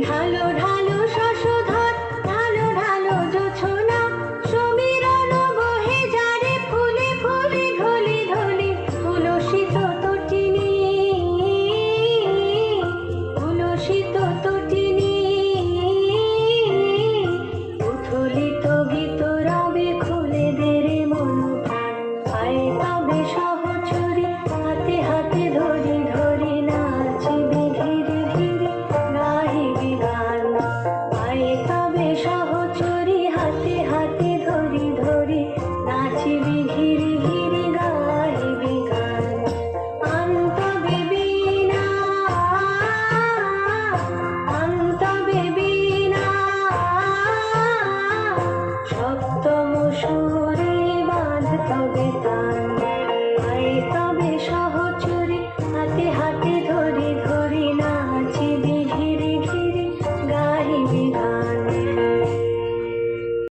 ঢালো ঢালো শশধর, ঢালো ঢালো জোছনা, সমীরণ বহে যারে ফুলে ফুলে ঢলে ঢলে। উলসিত তটিনী, উলসিত তটিনী, উথলিত গীত রবে খুলে দেরে মন প্রাণ। আয় তবে সহচরী, হাতে হাতে ধরি ধরি নাচিবি ধীরে ধীরে, গাহিবি গান। আয় তবে সহচরী, হাতে হাতে ধরি ধরি নাচিবি ধীরে ধীরে, গাহিবি গান। আনতবে বীণা, আনতবে বীণা, সপ্তম সুরে বাঁধ তবে তান।